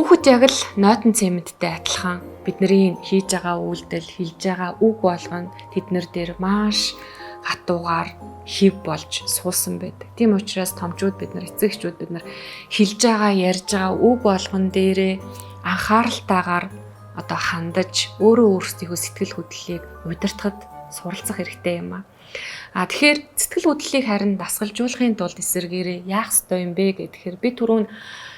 Хүүхэд яг л нойтон цементтэй адилхан бидний хийж байгаа үйлдэл, хэлж байгаа үг болгоно тэднэр дээр маш хатуугаар хэв болж суусан байдаг. Тийм учраас томчууд бид нар эцэгчүүд бид нар хэлж байгаа, ярьж байгаа үг болгон дээрээ анхааралтайгаар одоо хандаж өөрөө өөрсдийнхөө сэтгэл хөдлөлийг удирдахад суралцах хэрэгтэй юм аа. Тэгэхээр сэтгэл хөдлөлийг харин дасгалжуулахын тулд эсэргээрээ яах ёстой юм бэ гэхээр би түрүүн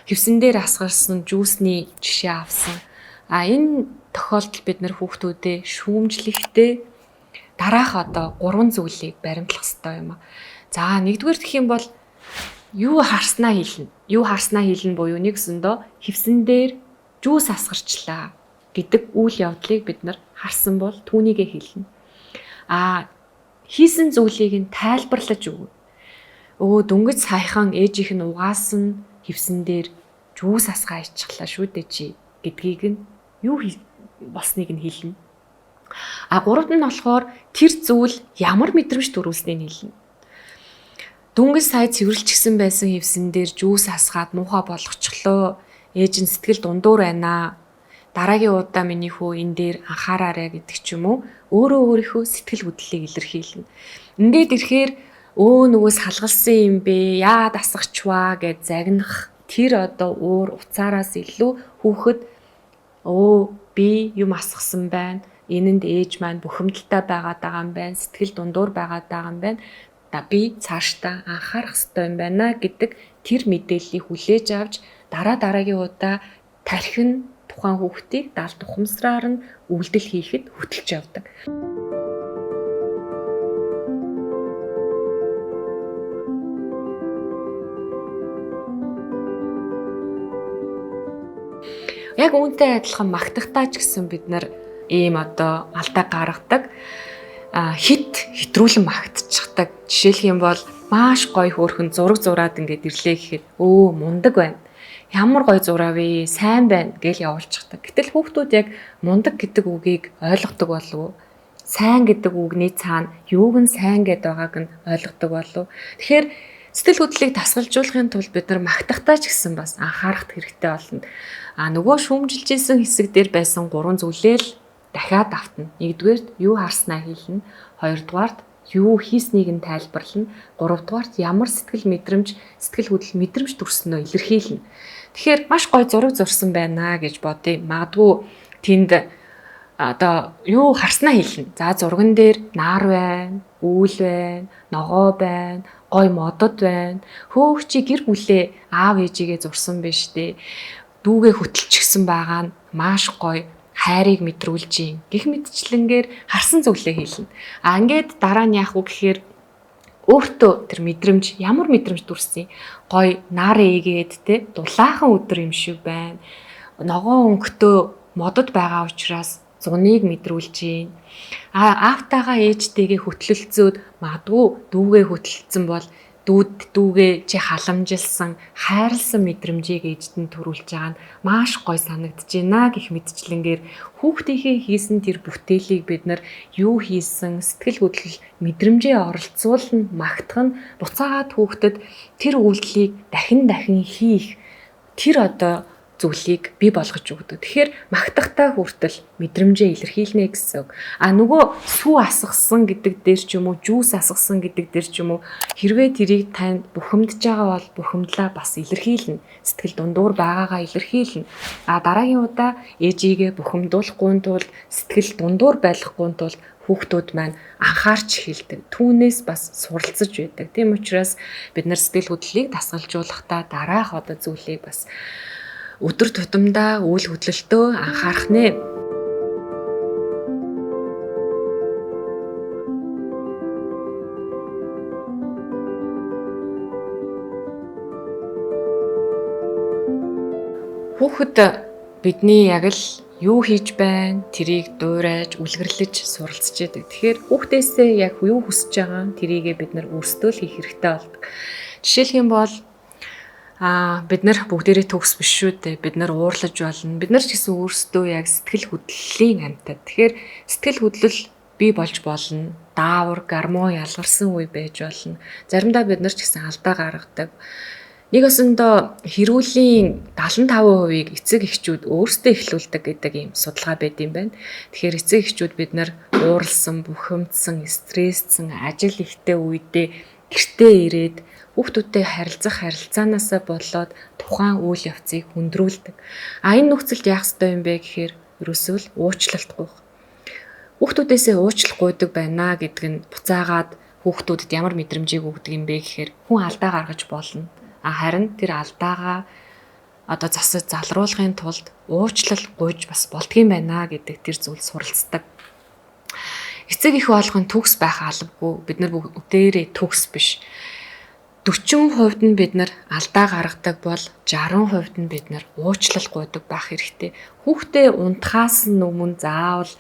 хевсэн дээр асгарсан жүүсний жишээ авсан. Энэ тохиолдолд бид нар хүүхдүүдээ шүүмжлэхдээ дараах одоо 3 зүйлийг баримтлах ёстой юм аа. За нэгдүгээр гэх юм бол юу харснаа хэлнэ. Юу харснаа хэлнэ буюу нэгсэндөө хевсэн дээр жүүс асгарчлаа гэдэг үйл явдлыг бид нар харсан бол түүнийгээ хэлнэ. Хийсэн зүйлийг нь тайлбарлаж өгнө. Дөнгөж саяхан ээжийнх нь угаасан хевсэн дээр жүүс асгаа ичглаа шүү дээ чи гэдгийг нь юу болсныг нь хэлнэ. Гуравт нь болохоор тэр зүйл ямар мэдрэмж төрүүлснийг хэлнэ. Дөнгөж сая цэвэрлжсэн байсан хевсэн дээр жүүс асгаад муухай болгочихлоо. Ээж нь сэтгэл дундуур байна. Дараагийн удаа миний хүү энэ дээр анхаараарай гэдэг ч юм уу. Өөрөө өөрийнхөө сэтгэл хөдлөлийг илэрхийлнэ. Ингээд ирэхээр нөгөөс халгалсан юм бэ? Яагаад асгачваа гэж загнах тэр одоо уур уцаараас илүү хүүхэд би юм асгасан байна. Энэнд ээж маань бухимдалтай байгаад байгаа юм байна. Сэтгэл дундуур байгаад байгаа юм байна. Би цаашдаа анхаарах хэрэгтэй юм байна гэдэг тэр мэдээллийг хүлээж авч дараагийн удаа тархин тухайн хүүхдийг даалт ухамсараар нь үйлдэл хийхэд хөтлж явдаг. Яг үүнтэй адилхан магтахтаа ч гэсэн бид нар ийм одоо алдаа гаргадаг. Хитрүүлэн магтчихдаг. Жишээлх юм бол маш гоё хөөрхөн зураг зураад ингээд ирлээ гэхэд мундаг байна. Ямар гоё зураа вэ? Сайн байна гэж явуулчихдаг. Гэтэл хүүхдүүд яг мундаг гэдэг үгийг ойлгодог болов уу? Сайн гэдэг үгний цаана юуг нь сайн гэдэг байгааг нь ойлгодог болов уу? Тэгэхээр сэтгэл хөдлөлийг дасгалжуулахын тулд бид нар магтахтаа ч гэсэн бас анхаарах хэрэгтэй болно. Нөгөө шүүмжилжсэн хэсэг дээр байсан 3 зүйлээ л дахиад автна. Нэгдүгээрт юу харснаа хэлнэ. Хоёрдугаарт юу хийснийг нь тайлбарлана. Гуравдугаарт ямар сэтгэл хөдлөл мэдрэмж төрснөө илэрхийлнэ. Тэгэхээр маш гоё зураг зурсан байна гэж бодъё. Магадгүй тэнд одоо юу харснаа хэлнэ. За зурган дээр нар байна, үүл байна, ногоо байна, гоё модод байна. Чи гэр бүлээ аав ээжигээ зурсан биш дээ. Дүүгээ хөтөлчихсэн байгаа нь маш гоё хайрыг мэдрүүлж юм. Гэх мэтчлэнгээр харсан зүйлээ хэлнэ. Ингээд дараа нь яах вэ гэхээр өөртөө тэр мэдрэмж ямар мэдрэмж төрсөн гоё нар ээгээд дулаахан өдөр юм шиг байна. Ногоо өнгөтөө модод байгаа учраас зуныг мэдрүүлж юм. Аавтайгаа ээжтэйгээ хөтлөлцөөд магадгүй дүүгээ хөтлөлцсөн бол дүүгээ чи халамжилсан, хайрлсан мэдрэмжийг ээжд нь төрүүлж байгаа нь маш гоё санагдаж байна гэх мэтчлэнгээр хүүхдийнхээ хийсэн тэр бүтээлийг бид нар юу хийсэн, сэтгэл хөдлөл мэдрэмжээ оролцуулна, магтах нь буцаагаад хүүхдэд тэр үйлдэлийг дахин хийх тэр одоо зүйлийг бий болгож өгдөг. Тэгэхээр магтахтаа хүртэл мэдрэмжээ илэрхийлнэ гэсэн үг. Нөгөө сүү асгасан гэдэг дээр ч юм уу, жүүс асгасан гэдэг дээр ч юм уу хэрвээ тэрийг танд бухимдж байгаа бол бухимдлаа бас илэрхийлнэ. Сэтгэл дундуур байгаагаа илэрхийлнэ. Дараагийн удаа ээжигээ бухимдуулахгүй тул сэтгэл дундуур байлгахгүй тул хүүхдүүд маань анхаарч хэлдэг. Түүнээс бас суралцж байдаг. Тийм учраас бид нар сэтгэл хөдлөлийг дасгалжуулахдаа дараах одоо зүйлийг бас өдөр тутамдаа үйл хөдлөлтөө анхаарах нэ. Хүүхэд бидний яг л юу хийж байна, тэрийг дуурайж, үлгэрлэж суралцж яадаг. Тэгэхээр хүүхдээсээ яг юу хүсэж байгаа тэрийгээ бид нар өөрсдөө л хийх хэрэгтэй болдог. Жишээлх юм бол бид нар бүгдээрээ төгс биш шүү дээ. Бид нар уурлаж болно. Бид нар ч гэсэн өөрсдөө яг сэтгэл хөдлөлийн амьтад. Тэгэхээр сэтгэл хөдлөл бий болж болно. Даавар, гармуу ялгарсан үе байж болно. Заримдаа бид нар ч гэсэн алдаа гаргадаг. Нэг осондоо хэрүүлийн 75%-ийг эцэг эхчүүд өөрсдөө эхлүүлдэг гэдэг ийм судалгаа байд юм байна. Тэгэхээр эцэг эхчүүд бид нар ууралсан, бухимдсан, стрессцэн, ажил ихтэй үедээ гэртээ ирээд хүүхдүүдтэй харилцах харилцаанаасаа болоод тухайн үйл явцыг хүндрүүлдэг. Энэ нөхцөлд яах ёстой юм бэ гэхээр ерөөсөө л уучлалт гуйх. Хүүхдүүдээсээ уучлах гуйдаг байна гэдэг нь буцаагаад хүүхдүүдэд ямар мэдрэмжийг өгдөг юм бэ гэхээр хүн алдаа гаргаж болно. Харин тэр алдаагаа засаж залруулахын тулд уучлал гуйж бас болдгийм байна гэдэг тэр зүйл суралцдаг. Эцэг их болгон төгс байх албагүй. Бид нар бүгдээрээ төгс биш. 40% нь бид нар алдаа гаргадаг бол 60% нь бид нар уучлал гуйдаг байх хэрэгтэй. Хүүхдээ унтахаас өмнө заавал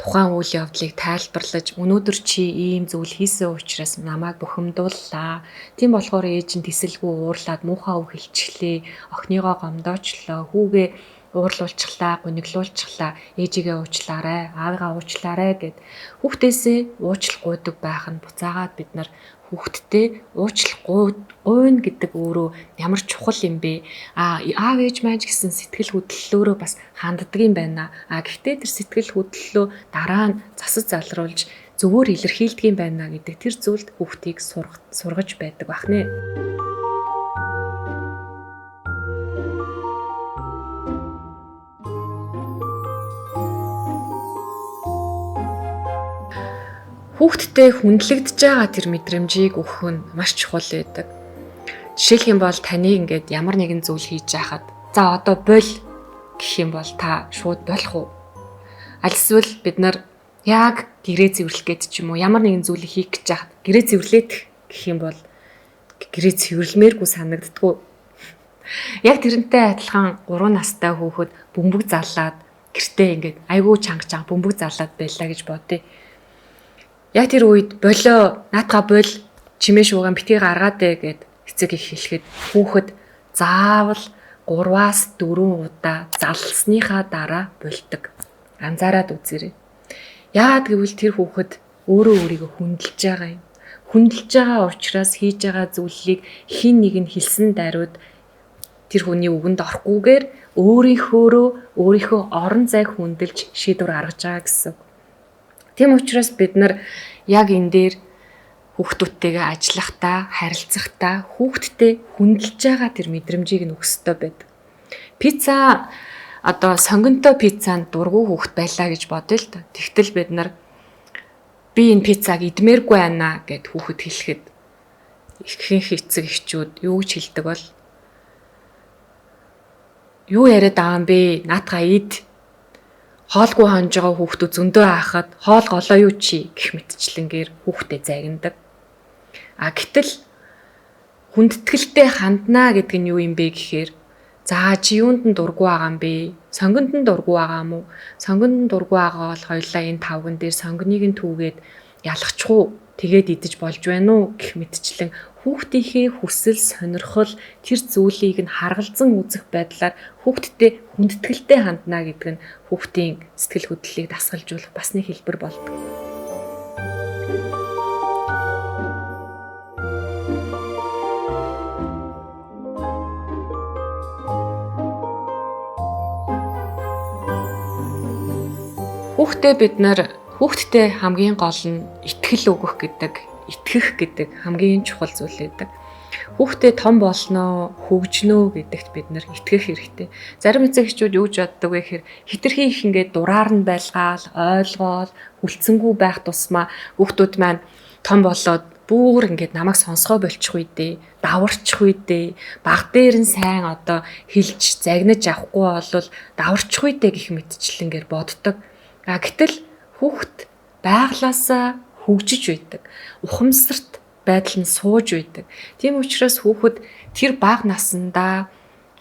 тухайн үйл явдлыг тайлбарлаж өнөөдөр чи ийм зүйл хийсэн учраас намайг бухимдууллаа. Тийм болохоор ээж нь тэсэлгүй уурлаад муухай үг хэлчихлээ. Охиныгоо гомдоочлоо. Хүүгээ уурлуулчихлаа, гуниглуулчихлаа. Ээжигээ уучлаарай, аавыгаа уучлаарай гэд хүүхдээсээ уучлах гуйдаг байх нь буцаагаад бид нар хүүхдтэй уучлах гуйна гэдэг өөрөө ямар чухал юм бэ? Аав ээж маань ч гэсэн сэтгэл хөдлөлөөрөө бас ханддаг юм байна. Гэхдээ тэр сэтгэл хөдлөлөө дараа нь засаж залруулж зөвөр илэрхийлдэг юм байна гэдэг тэр зүйлд хүүхдийг сургаж байдаг бахнэ. Хүүхдтэй хүндлэгдэж байгаа тэр мэдрэмжийг өгөх нь маш чухал байдаг. Жишээлх юм бол таныг ингээд ямар нэгэн зүйл хийж байхад за одоо боль гэх юм бол та шууд болох уу? Аль эсвэл бид нар яг гэрээ цэвэрлэх гээд ч юм уу ямар нэгэн зүйлийг хийх гэж байхад гэрээ цэвэрлээд гэх юм бол гэрээ цэвэрлмээргүй санагддггүй. Яг тэрнтэй адилхан 3 настай хүүхэд бөмбөг заллаад гэртээ ингээд айгүй чанга бөмбөг заллаад байлаа гэж бодъё. Яг тэр үед болоо наатга бол чимээ шуугаан битгий гаргаадэ гэд эцэг их хэлэхэд хүүхэд заавал 3-4 удаа залсныхаа дараа болдог. Анзаараад үзээрэй. Яагаад гэвэл тэр хүүхэд өөрөө өөрийгөө хүндэлж байгаа юм. Хүндэлж байгаа учраас хийж байгаа зүйлийг хин нэг нь хэлсэн даруйд тэр хүний үгэнд орохгүйгээр өөрийнхөө орон зай хүндэлж шийдвэр гаргаж байгаа гэсэн. Тийм учраас бид нар яг энэ дээр хүүхдүүдтэйгээ ажиллахдаа, харилцахдаа хүүхдтэй хүндэлж байгаа тэр мэдрэмжийг нь өгөх ёстой байдаг. Пицца сонгонтой пиццанд дургүй хүүхд байлаа гэж бодъё л та. Тэгтэл бид нар би энэ пиццаг идмээргүй байна гэд хүүхэд хэлэхэд ихэнх эцэг эхчүүд юу гэж хэлдэг бол юу яриад байгаа юм бэ? Наатга ид хоолгүй хонж байгаа хүүхдүүд зөндөө хаахад хоол голоо юу чи гэх мэтчлэнгээр хүүхдэд загнадаг. Гэтэл хүндэтгэлтэй ханднаа гэдэг нь юу юм бэ гэхээр за чи юунд нь дургүй байгаа юм бэ? Сонгонд нь дургүй байгаа юм уу? Сонгонд нь дургүй байгаа бол хоёлаа энэ тавган дээр сонгоныг нь түүгээд ялахчихуу тэгээд идэж болж байна уу гэх мэтчлэн хүүхдийнхээ хүсэл сонирхол тэр зүйлийг нь харгалзан үзэх байдлаар хүүхдтэй хүндэтгэлтэй хандна гэдэг нь хүүхдийн сэтгэл хөдлөлийг дасгалжуулах бас нэг хэлбэр болдог. Хүүхдтэй хамгийн гол нь итгэл өгөх гэдэг, итгэх гэдэг хамгийн чухал зүйл байдаг. Хүүхдээ том болсноо, хөгжнөө гэдэгт бид нар итгэх хэрэгтэй. Зарим эцэг эхчүүд юу гэж боддог вэ гэхээр хитрхи их ингээд дураар нь байлгаал, ойлгоол, хүлцэнгүй байх тусмаа хүүхдүүд маань том болоод бүр ингээд намайг сонсгоо болчих үедээ, даварчих үедээ, баг дээр нь сайн хэлж загнаж авахгүй болвол даварчих үедээ гэх мэтчлэнгээр боддог. Гэтэл хүүхд байглаасаа хөгжиж байдаг. Ухамсарт байдал нь сууж байдаг. Тийм учраас хүүхэд тэр бага насндаа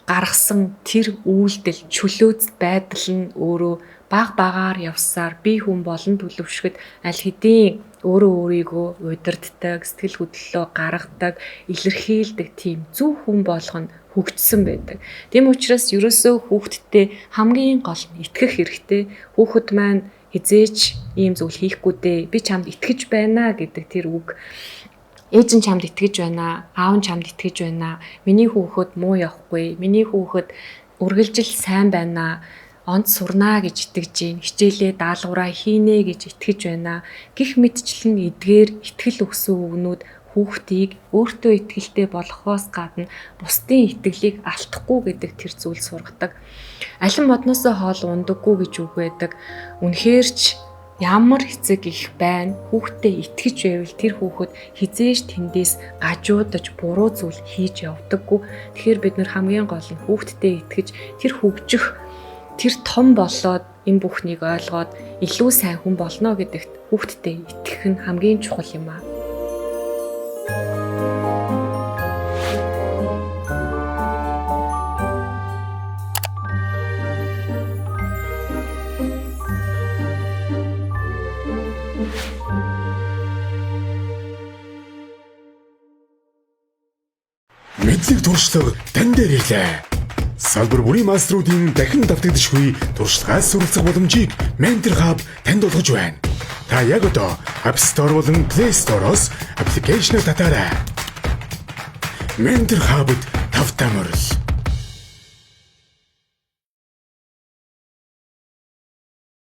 гаргасан тэр үйлдэл, чөлөөт байдал нь өөрөө багаар явсаар би хүн болон төлөвшөхөд аль хэдийн өөрийгөө удирддаг, сэтгэл хөдлөлөө гаргадаг, илэрхийлдэг тийм зөв хүн болох нь хөгжсөн байдаг. Тийм учраас ерөөсөө хүүхэдтэй хамгийн гол нь итгэх хэрэгтэй. Хүүхэд маань хизээч ийм зүйл хийхгүй дээ. Би чамд итгэж байна гэдэг тэр үг ээж нь чамд итгэж байна, аав нь чамд итгэж байна. Миний хүүхэд муу явахгүй, миний хүүхэд үргэлжил сайн байна. Онц сурнаа гэж итгэж гин, хичээлээ даалгавраа хийнэ гэж итгэж байна. Гэх мэтчлэн эдгээр итгэл өгсөн үгнүүд хүүхдийг өөртөө итгэлтэй болгохоос гадна бусдын итгэлийг алдахгүй гэдэг тэр зүйл сургадаг. Алин модноосоо хоол ундаггүй гэж үг байдаг. Үнэхээр ч ямар эцэг их байна. Хүүхдээ итгэж байвал тэр хүүхэд хизээж тэндээс гажуудаж буруу зүйл хийж явдаггүй. Тэгэхээр бид нар хамгийн гол нь хүүхдтэй итгэж тэр хөгжих, тэр том болоод энэ бүхнийг ойлгоод илүү сайн хүн болно гэдэгт хүүхдтэй итгэх нь хамгийн чухал юм аа. Мэдлэг туршлага тань дээр ирлээ. Салбар бүрийн мастеруудын дахин давтагдшгүй туршлагаас суралцах боломжийг Mentor Hub танд олгож байна. Та яг одоо App Store болон Play Store-оос аппликейшн татаарай. Mentor Hub-д тавтамжтай